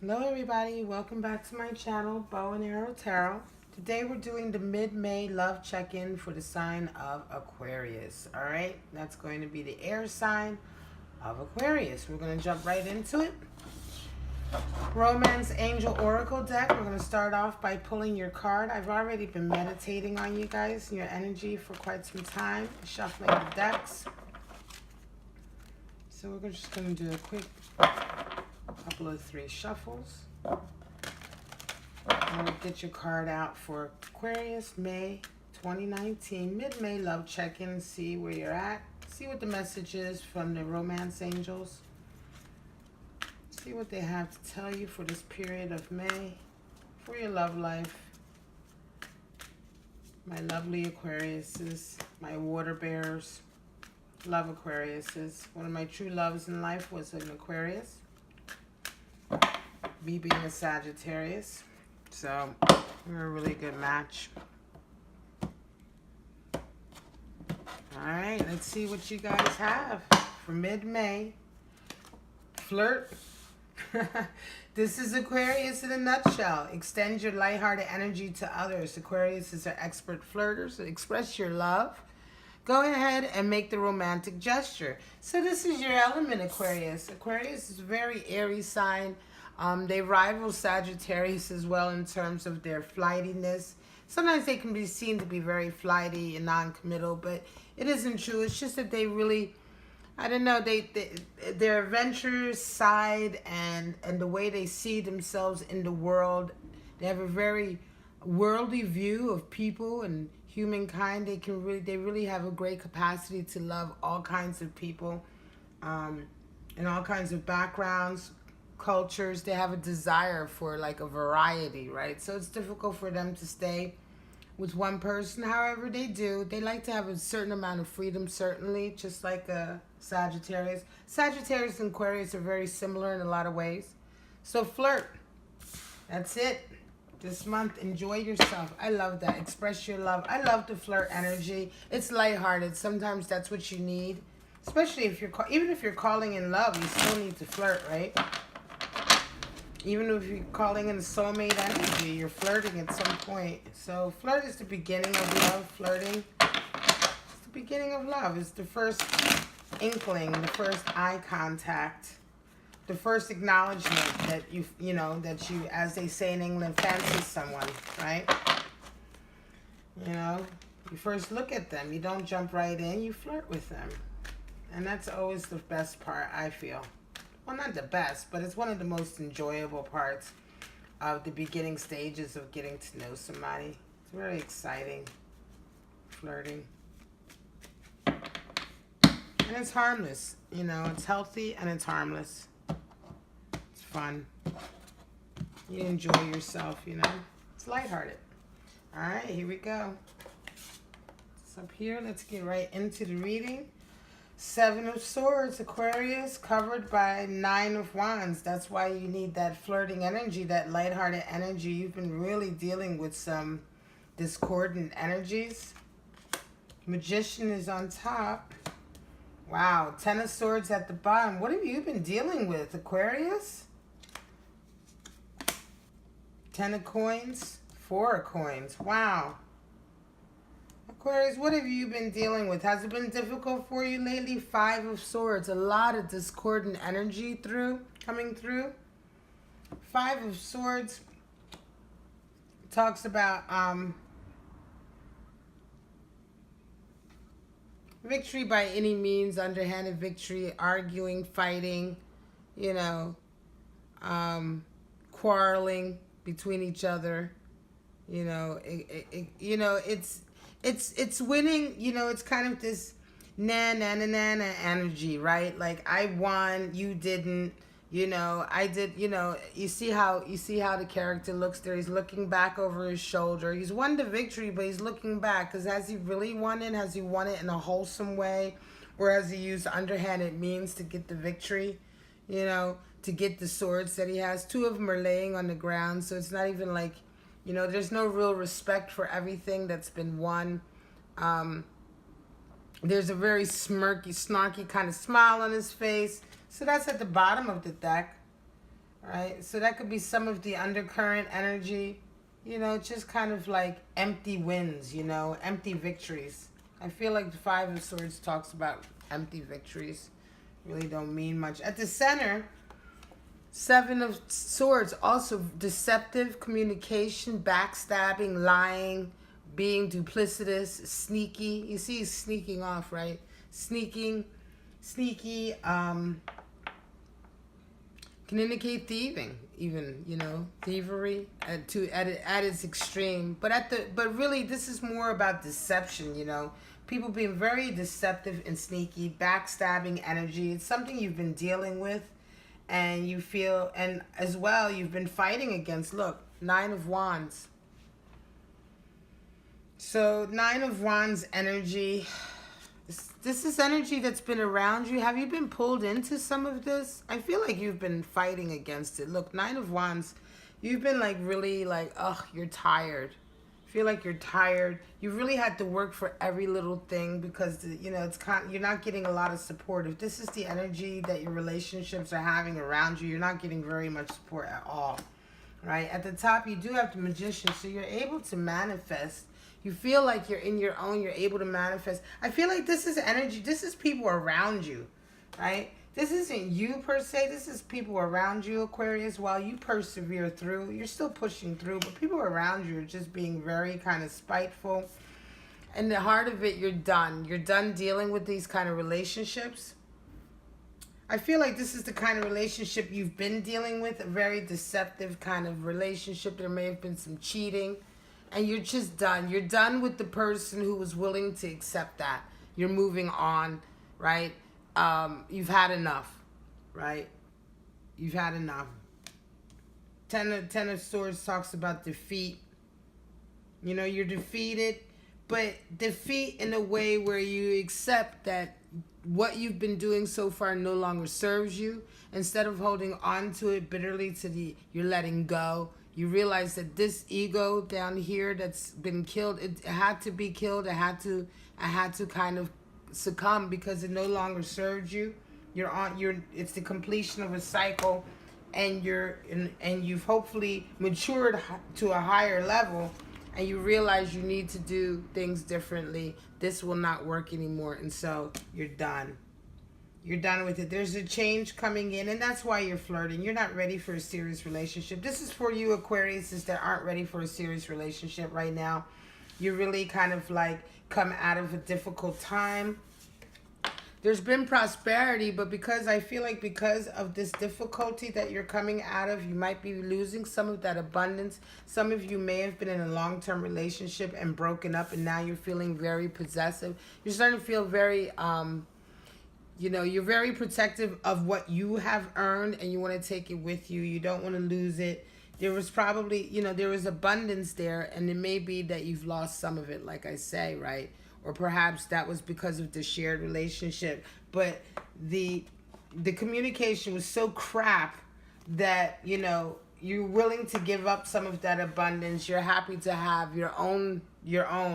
Hello everybody, welcome back to my channel, Bow and Arrow Tarot. Today we're doing the mid-May love check-in for the sign of Aquarius. Alright, that's going to be the air sign of Aquarius. We're going to jump right into it. Romance Angel Oracle deck. We're going to start off by pulling your card. I've already been meditating on you guys and your energy for quite some time, shuffling the decks. So we're just going to do a quick couple of 3 shuffles. And we'll get your card out for Aquarius, May 2019, mid-May love check-in. See where you're at. See what the message is from the romance angels. See what they have to tell you for this period of May, for your love life. My lovely Aquariuses, my water bearers, love Aquariuses. One of my true loves in life was an Aquarius. Me being a Sagittarius, so we're a really good match. Alright, let's see what you guys have for mid-May. Flirt. This is Aquarius in a nutshell. Extend your lighthearted energy to others. Aquarius is our expert flirters. So express your love. Go ahead and make the romantic gesture. So this is your element, Aquarius. Aquarius is a very airy sign. They rival Sagittarius as well in terms of their flightiness. Sometimes they can be seen to be very flighty and non-committal, but it isn't true. It's just that they really, I don't know, their adventurous side and the way they see themselves in the world. They have a very worldly view of people and humankind. They really have a great capacity to love all kinds of people, and all kinds of backgrounds, cultures. They have a desire for like a variety, right? So it's difficult for them to stay with one person. However, they do. They like to have a certain amount of freedom, certainly, just like a Sagittarius. Sagittarius and Aquarius are very similar in a lot of ways. So flirt. That's it. This month, enjoy yourself. I love that. Express your love. I love the flirt energy. It's lighthearted. Sometimes that's what you need. Especially if you're, even if you're calling in love, you still need to flirt, right? Even if you're calling in the soulmate energy, you're flirting at some point. So flirt is the beginning of love. Flirting, it's the beginning of love. It's the first inkling, the first eye contact, the first acknowledgement that you know, that you, as they say in England, fancy someone, right? You know, you first look at them. You don't jump right in. You flirt with them. And that's always the best part, I feel. Well, not the best, but it's one of the most enjoyable parts of the beginning stages of getting to know somebody. It's very exciting, flirting. And it's harmless, you know, it's healthy and it's harmless. It's fun. You enjoy yourself, you know. It's lighthearted. All right, here we go. It's up here. Let's get right into the reading. 7 of Swords, Aquarius, covered by 9 of Wands. That's why you need that flirting energy, that lighthearted energy. You've been really dealing with some discordant energies. Magician is on top. Wow, 10 of Swords at the bottom. What have you been dealing with, Aquarius? 10 of Coins, 4 of Coins. Wow. Aquarius, what have you been dealing with? Has it been difficult for you lately? 5 of Swords, a lot of discordant energy coming through. 5 of Swords talks about victory by any means, underhanded victory, arguing, fighting, you know, quarreling between each other. You know, it's winning, you know. It's kind of this na na na na na energy, right? Like, I won, you didn't, you know, I did, you know. You see how the character looks there. He's looking back over his shoulder. He's won the victory, but he's looking back, because has he really won it? Has he won it in a wholesome way, or has he used underhanded means to get the victory, you know, to get the swords that he has? 2 of them are laying on the ground, so it's not even like, you know, there's no real respect for everything that's been won. There's a very smirky, snarky kind of smile on his face. So that's at the bottom of the deck. right? So that could be some of the undercurrent energy, you know, just kind of like empty wins, you know, empty victories. I feel like the Five of Swords talks about empty victories. Really don't mean much. At the center, Seven of Swords, also deceptive communication, backstabbing, lying, being duplicitous, sneaky. You see he's sneaking off, right? Sneaky, can indicate thieving, even, you know, thievery at its extreme. But really, this is more about deception, you know, people being very deceptive and sneaky, backstabbing energy. It's something you've been dealing with, and you feel, and as well, you've been fighting against. Look, Nine of Wands. So Nine of Wands energy. This is energy that's been around you. Have you been pulled into some of this? I feel like you've been fighting against it. Look, Nine of Wands, you've been like really like, ugh, you're tired. I feel like you're tired. You really had to work for every little thing because, you know, you're not getting a lot of support. If this is the energy that your relationships are having around you, you're not getting very much support at all, right? At the top, you do have the Magician, so you're able to manifest. You feel like you're in your own, you're able to manifest. I feel like this is energy, this is people around you, right? This isn't you per se, this is people around you, Aquarius. While you persevere through, you're still pushing through, but people around you are just being very kind of spiteful. And the heart of it, you're done. You're done dealing with these kind of relationships. I feel like this is the kind of relationship you've been dealing with, a very deceptive kind of relationship. There may have been some cheating. And you're just done. You're done with the person who was willing to accept that. You're moving on, right? You've had enough, right? You've had enough. Ten of Swords talks about defeat. You know, you're defeated, but defeat in a way where you accept that what you've been doing so far no longer serves you. Instead of holding on to it bitterly you're letting go. You realize that this ego down here that's been killed, it had to be killed. I had to kind of succumb because it no longer serves you. It's the completion of a cycle, and you've hopefully matured to a higher level, and you realize you need to do things differently. This will not work anymore, and so you're done. You're done with it. There's a change coming in, and that's why you're flirting. You're not ready for a serious relationship. This is for you, Aquariuses, that aren't ready for a serious relationship right now. You really kind of like come out of a difficult time. There's been prosperity, but I feel like because of this difficulty that you're coming out of, you might be losing some of that abundance. Some of you may have been in a long-term relationship and broken up, and now you're feeling very possessive. You're starting to feel very... you know, you're very protective of what you have earned, and you want to take it with you. You don't want to lose it. There was probably, you know, there was abundance there, and it may be that you've lost some of it, like I say, right? Or perhaps that was because of the shared relationship. But the communication was so crap that, you know, you're willing to give up some of that abundance. You're happy to have your own,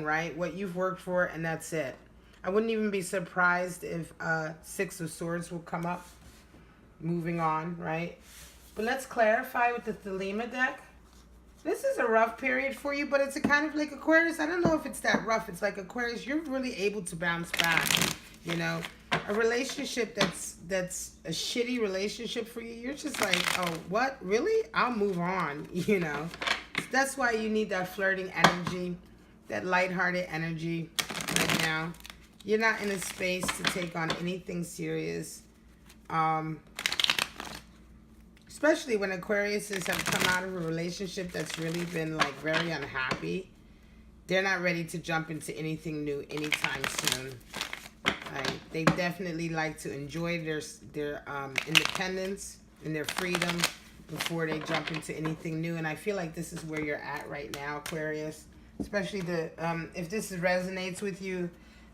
right? What you've worked for, and that's it. I wouldn't even be surprised if Six of Swords will come up. Moving on, right? But let's clarify with the Thelema deck. This is a rough period for you, but it's a kind of like Aquarius. I don't know if it's that rough. It's like Aquarius, you're really able to bounce back. You know, a relationship that's a shitty relationship for you, you're just like, oh, what? Really? I'll move on, you know. That's why you need that flirting energy, that lighthearted energy right now. You're not in a space to take on anything serious. Especially when Aquariuses have come out of a relationship that's really been like very unhappy. They're not ready to jump into anything new anytime soon. Right? They definitely like to enjoy their independence and their freedom before they jump into anything new. And I feel like this is where you're at right now, Aquarius. Especially if this resonates with you,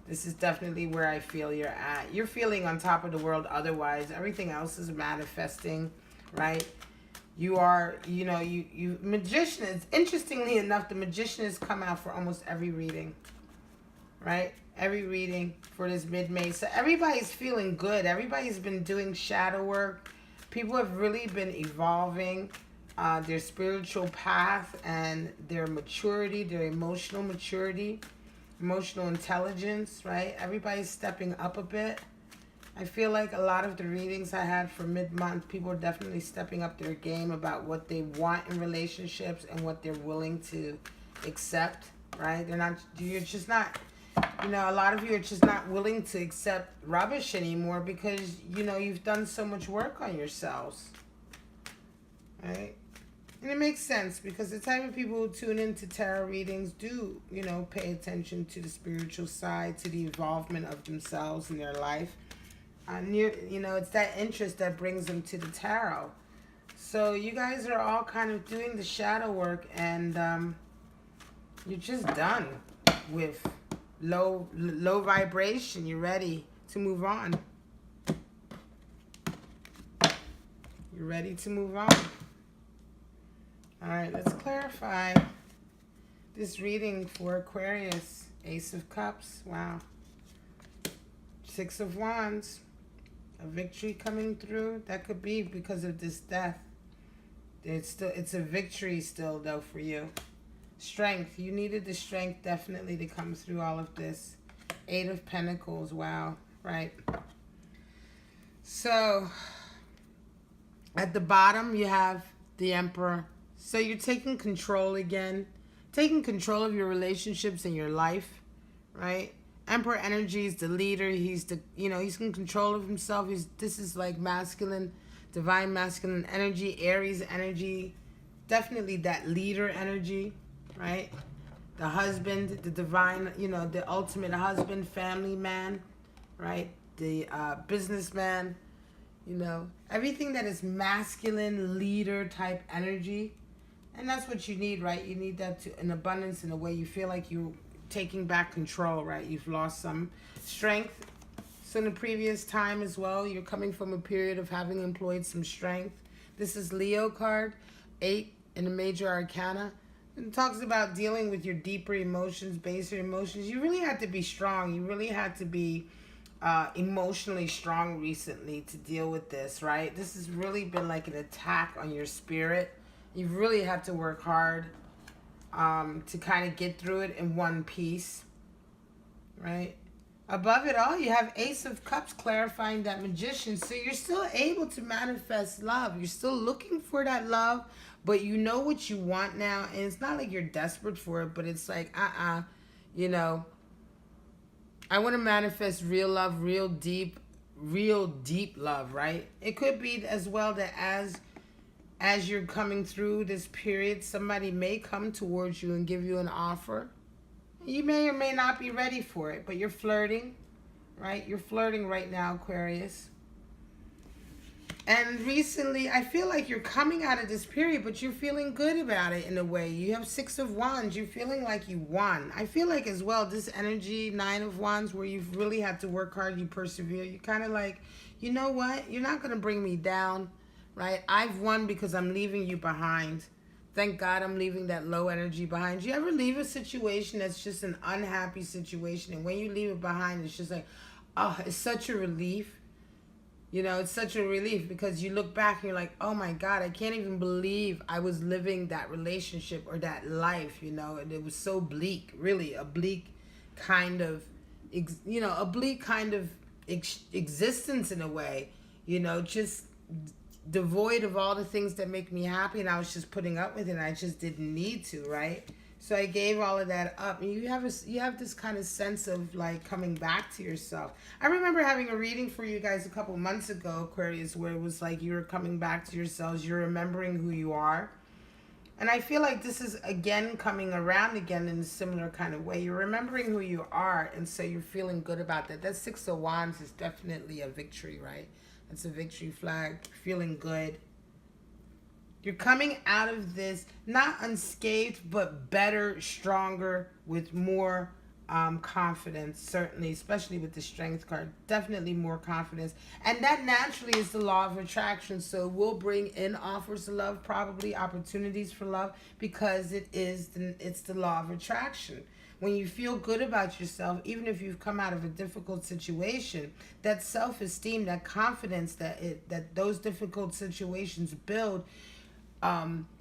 this is definitely where I feel you're at. You're feeling on top of the world otherwise. Everything else is manifesting, right? You are, you know, you Magician is, interestingly enough, the Magician has come out for almost every reading, right? Every reading for this mid-May. So everybody's feeling good. Everybody's been doing shadow work. People have really been evolving their spiritual path and their maturity, their emotional maturity, emotional intelligence, right? Everybody's stepping up a bit. I feel like a lot of the readings I had for mid-month, people are definitely stepping up their game about what they want in relationships and what they're willing to accept, right? You're just not, a lot of you are just not willing to accept rubbish anymore because, you've done so much work on yourselves, right? And it makes sense because the type of people who tune into tarot readings do, pay attention to the spiritual side, to the involvement of themselves in their life. It's that interest that brings them to the tarot. So you guys are all kind of doing the shadow work, and you're just done with low vibration. You're ready to move on. You're ready to move on. All right, let's clarify this reading for Aquarius. Ace of Cups. Wow. Six of Wands. A victory coming through. That could be because of this death. It's a victory still though for you. Strength. You needed the strength definitely to come through all of this. Eight of Pentacles. Wow. Right. So at the bottom you have the Emperor. So you're taking control again. Taking control of your relationships and your life. Right. Emperor energy is the leader. He's he's in control of himself. This is like masculine, divine masculine energy, Aries energy. Definitely that leader energy, right? The husband, the divine, the ultimate husband, family man, right? The businessman, everything that is masculine, leader type energy. And that's what you need, right? You need that in abundance in a way you feel like you taking back control, right? You've lost some strength. So in the previous time as well, you're coming from a period of having employed some strength. This is Leo card, 8 in the major arcana. It talks about dealing with your deeper emotions, baser emotions. You really had to be strong. You really had to be emotionally strong recently to deal with this, right? This has really been like an attack on your spirit. You've really had to work hard to kind of get through it in one piece, right? Above it all, you have Ace of Cups clarifying that Magician. So you're still able to manifest love. You're still looking for that love, but you know what you want now. And it's not like you're desperate for it, but it's like, I want to manifest real love, real deep love, right? It could be as well that as you're coming through this period, somebody may come towards you and give you an offer. You may or may not be ready for it, but you're flirting, right? You're flirting right now, Aquarius. And recently, I feel like you're coming out of this period, but you're feeling good about it in a way. You have Six of Wands. You're feeling like you won. I feel like as well, this energy, Nine of Wands, where you've really had to work hard, you persevere. You're kind of like, you know what? You're not going to bring me down. Right? I've won because I'm leaving you behind. Thank God I'm leaving that low energy behind. You ever leave a situation that's just an unhappy situation, and when you leave it behind, it's just like, oh, it's such a relief. It's such a relief because you look back and you're like, oh my God, I can't even believe I was living that relationship or that life, and it was so bleak, really a bleak kind of, existence in a way, just devoid of all the things that make me happy, and I was just putting up with it, and I just didn't need to, right? So I gave all of that up, and you have this kind of sense of like coming back to yourself. I remember having a reading for you guys a couple months ago, Aquarius, where it was like you were coming back to yourselves, you're remembering who you are. And I feel like this is again coming around again in a similar kind of way. You're remembering who you are, and so you're feeling good about that. That Six of Wands is definitely a victory, right? It's a victory flag, feeling good. You're coming out of this, not unscathed, but better, stronger, with more confidence, certainly, especially with the Strength card. Definitely more confidence. And that naturally is the law of attraction. So we'll bring in offers of love, probably opportunities for love, because it's the law of attraction. When you feel good about yourself, even if you've come out of a difficult situation, that self-esteem, that confidence that those difficult situations build,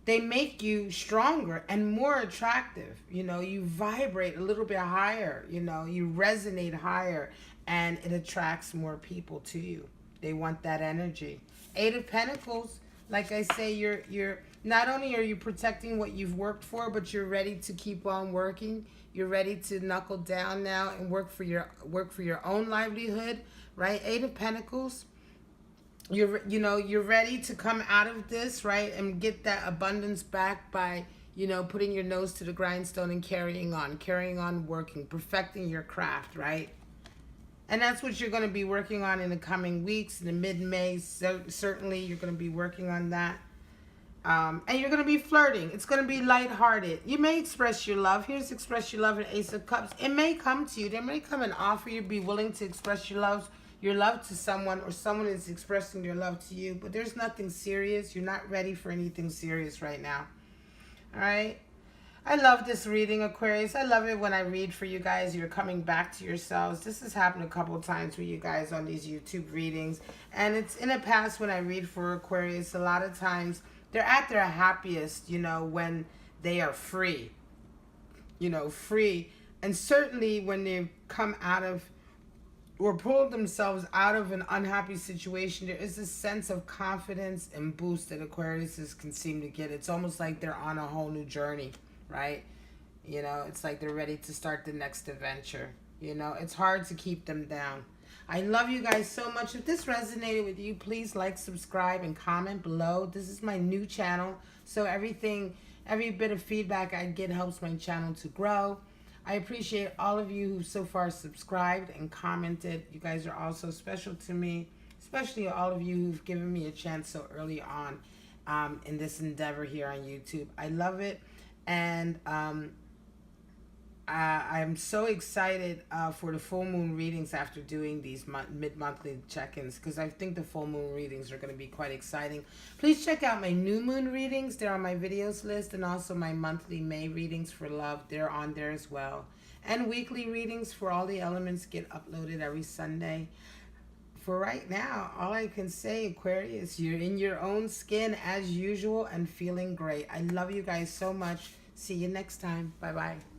they make you stronger and more attractive. You know, you vibrate a little bit higher, you know, you resonate higher, and it attracts more people to you. They want that energy. Eight of Pentacles, like I say, you're not only are you protecting what you've worked for, but you're ready to keep on working. You're ready to knuckle down now and work for your own livelihood, right? Eight of Pentacles. You're ready to come out of this, right, and get that abundance back by, putting your nose to the grindstone and carrying on working, perfecting your craft, right? And that's what you're going to be working on in the coming weeks. In the mid-May, certainly you're going to be working on that. And you're going to be flirting. It's going to be lighthearted. You may express your love. Here's express your love in Ace of Cups. It may come to you. There may come an offer. You'd be willing to express your love to someone, or someone is expressing their love to you. But there's nothing serious. You're not ready for anything serious right now. All right? I love this reading, Aquarius. I love it when I read for you guys. You're coming back to yourselves. This has happened a couple of times with you guys on these YouTube readings. And it's in the past when I read for Aquarius, a lot of times they're at their happiest, when they are free. Free. And certainly when they come out of or pull themselves out of an unhappy situation, there is a sense of confidence and boost that Aquariuses can seem to get. It's almost like they're on a whole new journey, right? It's like they're ready to start the next adventure. It's hard to keep them down. I love you guys so much. If this resonated with you, please like, subscribe, and comment below. This is my new channel, so every bit of feedback I get helps my channel to grow. I appreciate all of you who so far subscribed and commented. You guys are all so special to me, especially all of you who've given me a chance so early on in this endeavor here on YouTube. I love it, and I'm so excited for the full moon readings after doing these mid-monthly check-ins, because I think the full moon readings are going to be quite exciting. Please check out my new moon readings. They're on my videos list, and also my monthly May readings for love. They're on there as well. And weekly readings for all the elements get uploaded every Sunday. For right now, all I can say, Aquarius, you're in your own skin as usual and feeling great. I love you guys so much. See you next time. Bye-bye.